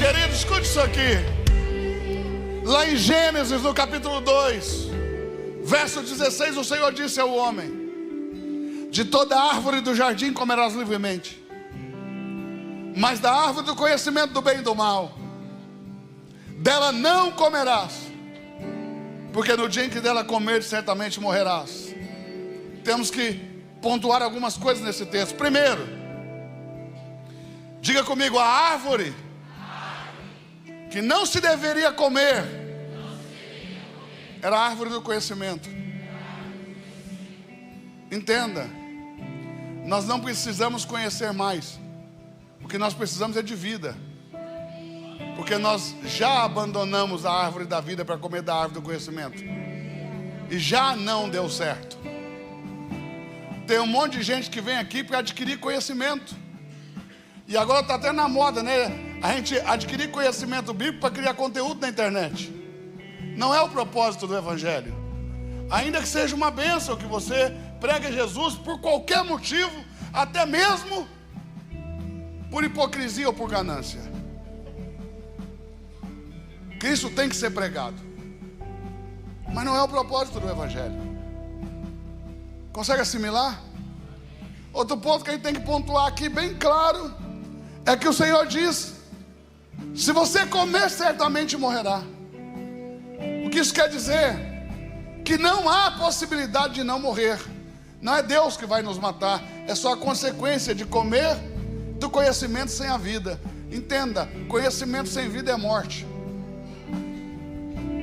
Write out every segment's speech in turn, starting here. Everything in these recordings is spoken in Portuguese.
Querido, escute isso aqui. Lá em Gênesis, no capítulo 2, verso 16, o Senhor disse ao homem: de toda árvore do jardim comerás livremente, mas da árvore do conhecimento do bem e do mal, dela não comerás, porque no dia em que dela comer, certamente morrerás. Temos que pontuar algumas coisas nesse texto. Primeiro, diga comigo: a árvore que não se deveria comer era a árvore do conhecimento. Entenda, nós não precisamos conhecer mais. O que nós precisamos é de vida, porque nós já abandonamos a árvore da vida para comer da árvore do conhecimento, e já não deu certo. Tem um monte de gente que vem aqui para adquirir conhecimento, e agora está até na moda, né? A gente adquirir conhecimento bíblico para criar conteúdo na internet. Não é o propósito do Evangelho. Ainda que seja uma bênção que você pregue Jesus por qualquer motivo, até mesmo por hipocrisia ou por ganância, Cristo tem que ser pregado, mas não é o propósito do Evangelho. Consegue assimilar? Outro ponto que a gente tem que pontuar aqui bem claro é que o Senhor diz: se você comer, certamente morrerá. O que isso quer dizer? Que não há possibilidade de não morrer. Não é Deus que vai nos matar, é só a consequência de comer do conhecimento sem a vida. Entenda, conhecimento sem vida é morte.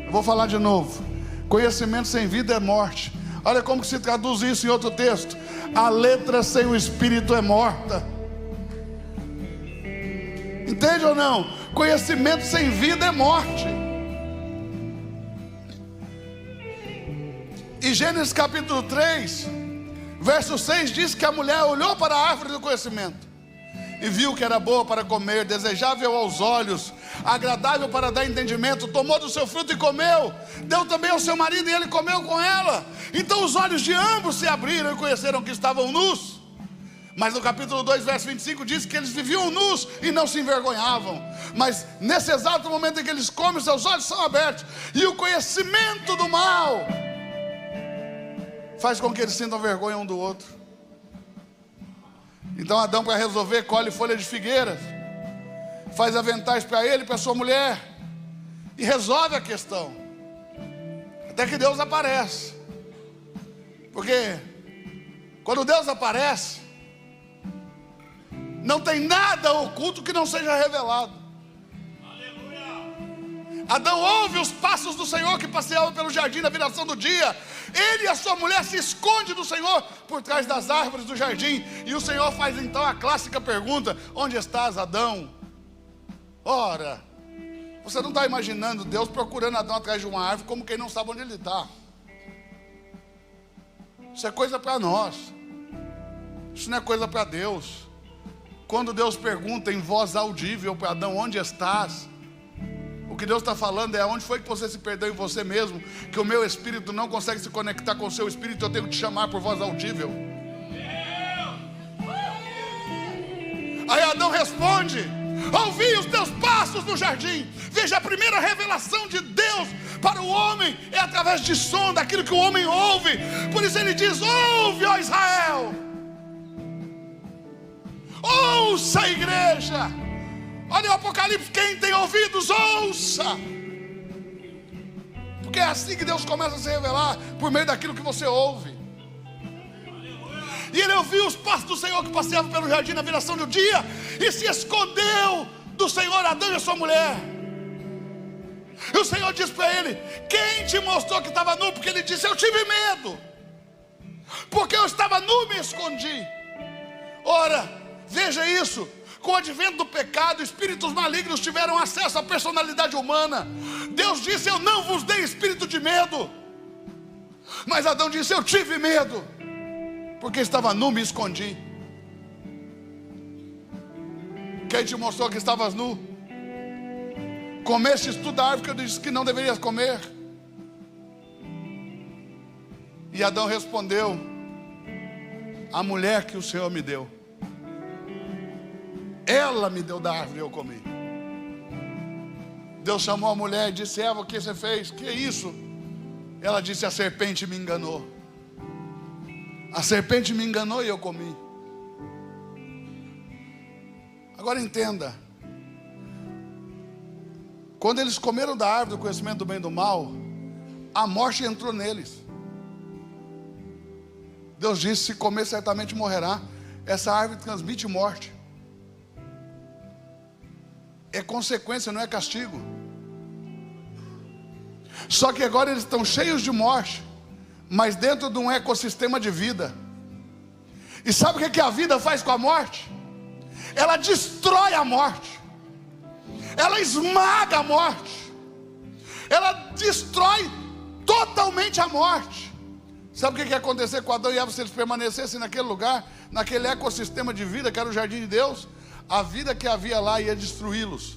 Eu vou falar de novo: conhecimento sem vida é morte. Olha como que se traduz isso em outro texto: a letra sem o espírito é morta. Entende ou não? Conhecimento sem vida é morte. E Gênesis capítulo 3, verso 6 diz que a mulher olhou para a árvore do conhecimento e viu que era boa para comer, desejável aos olhos, agradável para dar entendimento. Tomou do seu fruto e comeu, deu também ao seu marido e ele comeu com ela. Então os olhos de ambos se abriram e conheceram que estavam nus. Mas no capítulo 2, verso 25 diz que eles viviam nus e não se envergonhavam. Mas nesse exato momento em que eles comem, seus olhos são abertos, e o conhecimento do mal faz com que eles sintam vergonha um do outro. Então Adão, para resolver, colhe folha de figueira, faz aventais para ele e para sua mulher, e resolve a questão. Até que Deus aparece. Porque quando Deus aparece, não tem nada oculto que não seja revelado. Adão ouve os passos do Senhor que passeava pelo jardim na viração do dia. Ele e a sua mulher se escondem do Senhor por trás das árvores do jardim. E o Senhor faz então a clássica pergunta: onde estás, Adão? Ora, você não está imaginando Deus procurando Adão atrás de uma árvore como quem não sabe onde ele está. Isso é coisa para nós, isso não é coisa para Deus. Quando Deus pergunta em voz audível para Adão: onde estás? O que Deus está falando é: onde foi que você se perdeu em você mesmo, que o meu espírito não consegue se conectar com o seu espírito, eu tenho que te chamar por voz audível. Aí Adão responde: ouvi os teus passos no jardim. Veja, a primeira revelação de Deus para o homem é através de som, daquilo que o homem ouve. Por isso ele diz: ouve, ó Israel, ouça a igreja. Olha o Apocalipse: quem tem ouvidos, ouça. Porque é assim que Deus começa a se revelar, por meio daquilo que você ouve. E ele ouviu os passos do Senhor que passeava pelo jardim na viração do dia, e se escondeu do Senhor Adão e a sua mulher. E o Senhor disse para ele: quem te mostrou que estava nu? Porque ele disse: eu tive medo, porque eu estava nu e me escondi. Ora, veja isso. Com o advento do pecado, espíritos malignos tiveram acesso à personalidade humana. Deus disse: eu não vos dei espírito de medo. Mas Adão disse: eu tive medo, porque estava nu, me escondi. Quem te mostrou que estavas nu? Comestes tu da árvore que eu disse que não deverias comer? E Adão respondeu: a mulher que o Senhor me deu, ela me deu da árvore e eu comi. Deus chamou a mulher e disse: Eva, o que você fez? Que é isso? Ela disse: a serpente me enganou. A serpente me enganou e eu comi. Agora entenda. Quando eles comeram da árvore do conhecimento do bem e do mal, a morte entrou neles. Deus disse: se comer certamente morrerá. Essa árvore transmite morte. É consequência, não é castigo. Só que agora eles estão cheios de morte, mas dentro de um ecossistema de vida. E sabe o que a vida faz com a morte? Ela destrói a morte. Ela esmaga a morte. Ela destrói totalmente a morte. Sabe o que ia acontecer com Adão e Eva se eles permanecessem naquele lugar, naquele ecossistema de vida que era o jardim de Deus? A vida que havia lá ia destruí-los.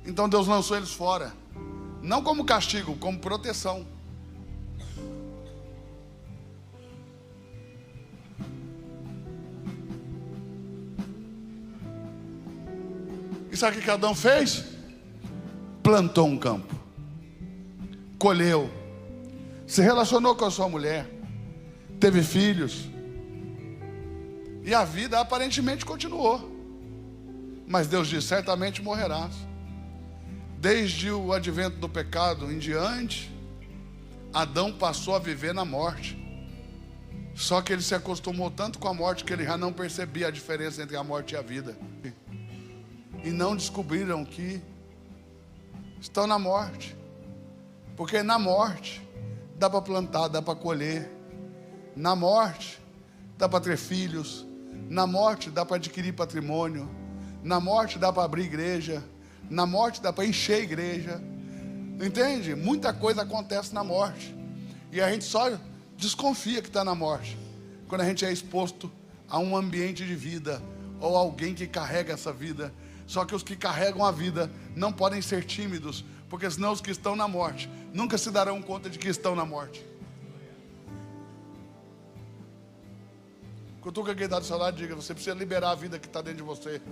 Então Deus lançou eles fora. Não como castigo, como proteção. E sabe o que Adão fez? Plantou um campo, colheu, se relacionou com a sua mulher, teve filhos, e a vida aparentemente continuou. Mas Deus disse: certamente morrerás. Desde o advento do pecado em diante, Adão passou a viver na morte. Só que ele se acostumou tanto com a morte que ele já não percebia a diferença entre a morte e a vida. E não descobriram que estão na morte. Porque na morte dá para plantar, dá para colher. Na morte dá para ter filhos. Na morte dá para adquirir patrimônio. Na morte dá para abrir igreja. Na morte dá para encher a igreja. Entende? Muita coisa acontece na morte. E a gente só desconfia que está na morte quando a gente é exposto a um ambiente de vida, ou alguém que carrega essa vida. Só que os que carregam a vida não podem ser tímidos, porque senão os que estão na morte nunca se darão conta de que estão na morte. Cutuca quem está do seu lado e diga: você precisa liberar a vida que está dentro de você.